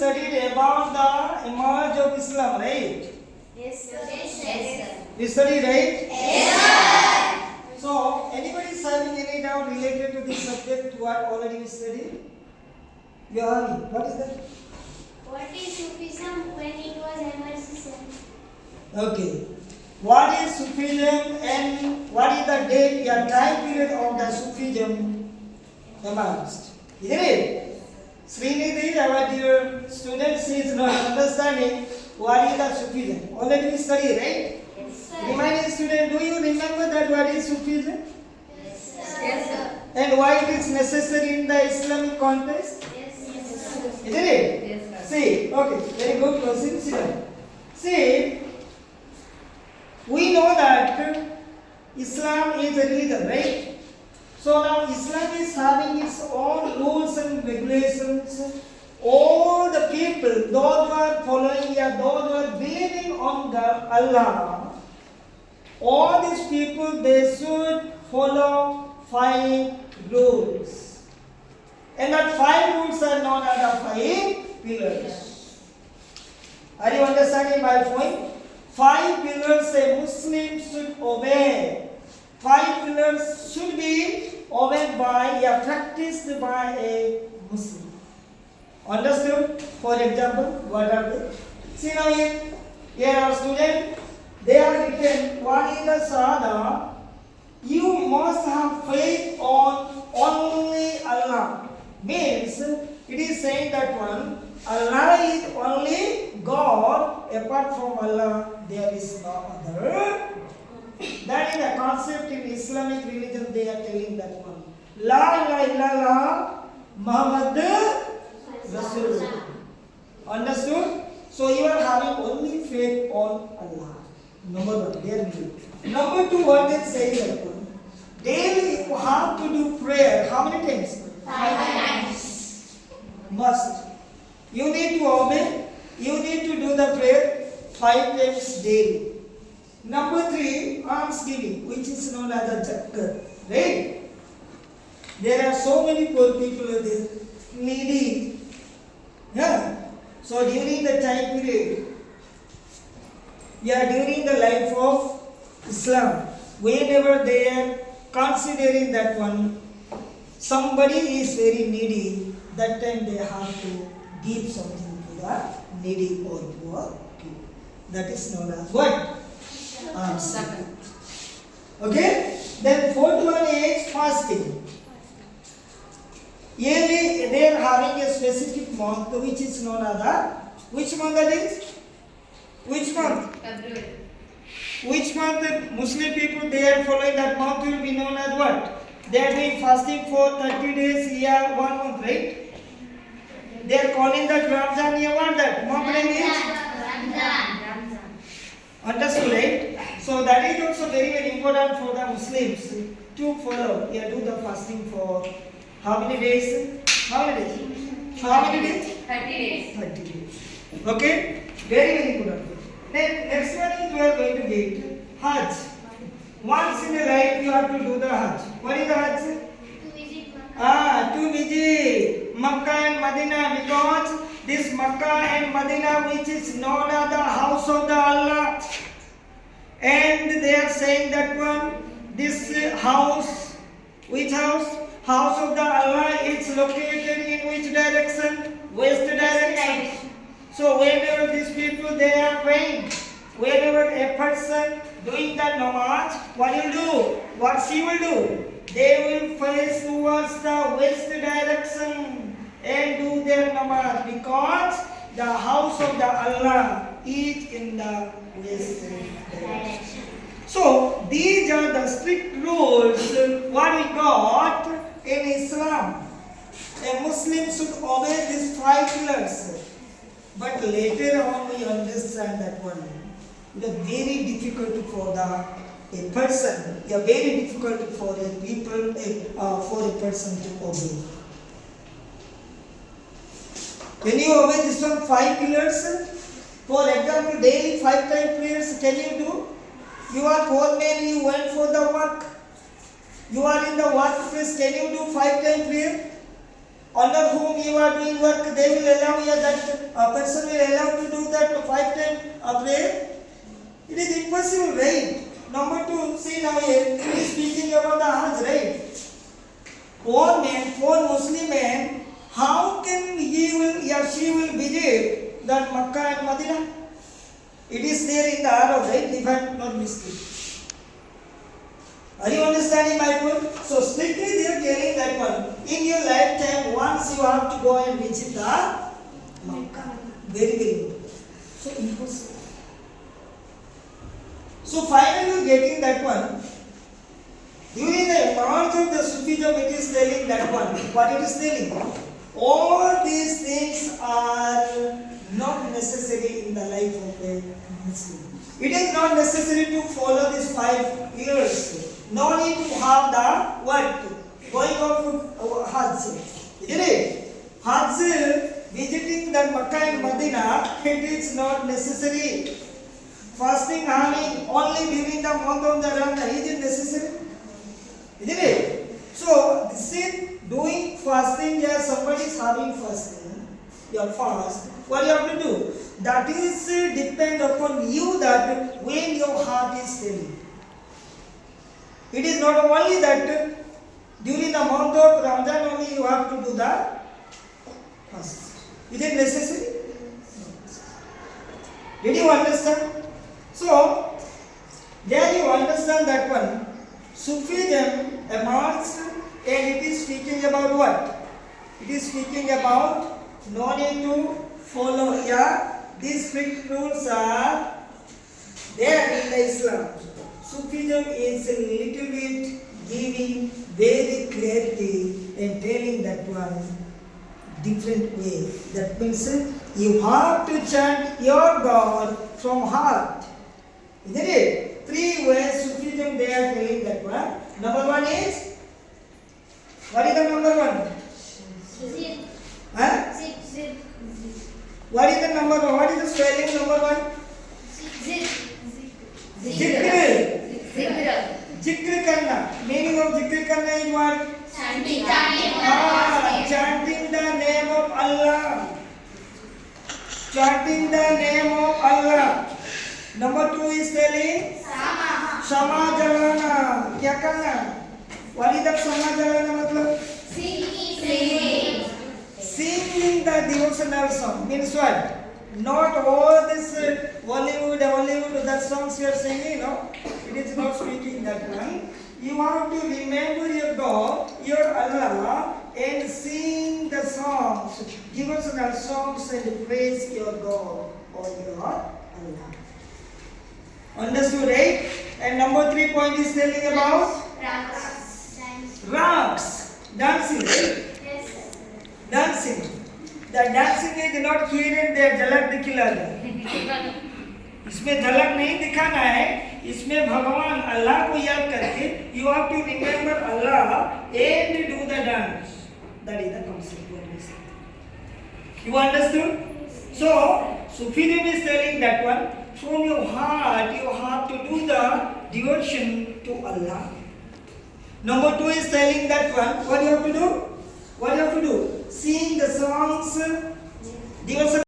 studied about the emerge of Islam, right? Yes, sir. Yes, sir. We studied, right? Yes, sir. So, anybody is having any doubt related to this subject what already we studied? You are having. What is that? What is Sufism when it was emerged? Okay. What is Sufism and what is the date, the time period of the Sufism emerged? Isn't it? Srinidhi, our dear students, is not understanding what is the Sufism. Already we studied, right? Yes, sir. Remaining student, do you remember that what is Sufism? Yes, sir. Yes, sir. And why it is necessary in the Islamic context? Yes, sir. Isn't it? Yes, sir. See, okay, very good question. Sit down. See, we know that Islam is a religion, right? So now Islam is having its own rules and regulations. All the people, those who are following, those who are believing on the Allah, all these people, they should follow 5 rules. And that 5 rules are known as the 5 pillars. Are you understanding my point? 5 pillars a Muslim should obey. 5 pillars should be obeyed by, practiced by a Muslim. Understood? For example, what are they? See now here our student, they are written, what is the Shahada? You must have faith on only Allah. Means, it is saying that one, Allah is only God, apart from Allah, there is no other. That is the concept in Islamic religion, they are telling that one. La ilaha illallah Muhammad Rasulullah. Understood? So you are having only faith on Allah. Number 1, there we go. Number 2, what they say that one. Daily you have to do prayer. How many times? 5 times. Must. You need to obey. You need to do the prayer 5 times daily. Number 3, almsgiving, which is known as the zakat. Right? There are so many poor people there, needy. Yeah. So during the time period, during the life of Islam, whenever they are considering that one, somebody is very needy, that time they have to give something to the needy or poor people. That is known as what? Almsgiving. Okay? Then 4th one is fasting. Yearly they are having a specific month which is known as the, which month that is? Which month? February. Which month the Muslim people they are following, that month will be known as what? They are doing fasting for 30 days, 1 month, right? They are calling that Ramzan, what that? Month name is? Ramzan. Understood, right? So that is also very, very important for the Muslims to follow. Do the fasting for how many days? How many days? How many days? 30 days. 30 days. Okay? Very, very important. Then next one is we are going to get Hajj. Once in a life you have to do the Hajj. What is the Hajj? To visit Makkah. To visit Makkah and Medina, because this Makkah and Medina which is known as the house of the Allah, and they are saying that one, this house, which house? House of the Allah is located in which direction? West direction. So whenever these people they are praying, whenever a person doing the namaz, what will do? What she will do? They will face towards the west direction and do their namaz, because the house of the Allah is in the west direction. So these are the strict rules what we got in Islam. A Muslim should obey these 5 pillars. But later on we understand that one. It is very difficult for a person. It is very difficult for a people, for a person to obey. Can you obey this one 5 pillars? For example, daily 5 times prayers. Can you do? You are poor man. You went for the work. You are in the workplace. Can you do 5 times prayer? under whom you are doing work, they will allow you, that a person will allow to do that 5 times a prayer? It is impossible, right? Number 2, see now here, he is speaking about the Hajj, right? Poor man, poor Muslim man, how can he or she will visit that Makkah and Medina? It is there in the Arab, right? If I am not mistaken. Are you understanding my point? So strictly they are telling that one. In your lifetime, once you have to go and visit the Makkah. Very, very good. So impossible. So finally getting that one. During the month of the Sufism, it is telling that one. What it is telling? All these things are not necessary in the life of a Muslim. It is not necessary to follow these 5 years. No need to have the what? Going on Hajj. Isn't it? Hajj, visiting the Makkah and Medina, it is not necessary. Fasting having only during the month of the Ramadan, is it necessary? Isn't it? So, this is doing fasting, yeah, somebody is having fasting, your fast, what you have to do? That is depend upon you, that when your heart is telling. It is not only that during the month of Ramadan only you have to do the fast. Is it necessary? Did you understand? So, there you understand that one. Sufism emerged and it is speaking about what? It is speaking about no need to follow. Yeah, these strict rules are there in the Islam. Sufism is a little bit giving very clarity and telling that one different way. That means you have to chant your God from heart. Isn't it? 3 ways Sufism they are telling that one. Number 1 is, what is the number 1? Zip. Huh? Zip. Zip. What is the number 1? What is the spelling number 1? Zip. Zikr. Zikr karna. Meaning of zikr karna is what? Chanting. Chanting the name of Allah. Chanting the name of Allah. Number 2 is telling Sama jalana. क्या करना? What is that Sama jalana मतलब? Singing the devotional song means what? Not all this Bollywood, that songs you are singing, no? It is not speaking that one. You have to remember your God, your Allah, and sing the songs, devotional songs, and praise your God or your Allah. Understood, right? And number 3 point is telling about raqs, dancing, right? Yes, sir. Dancing. The dancing is not here and there, झलक दिखला दे. इसमें झलक नहीं दिखाना है, इसमें भगवान अल्लाह को याद करके you have to remember Allah and do the dance. That is the concept what we say. You understood? So Sufism is telling that one, from your heart you have to do the devotion to Allah. Number 2 is telling that one, what you have to do? What you have to do? Sing the songs, devotion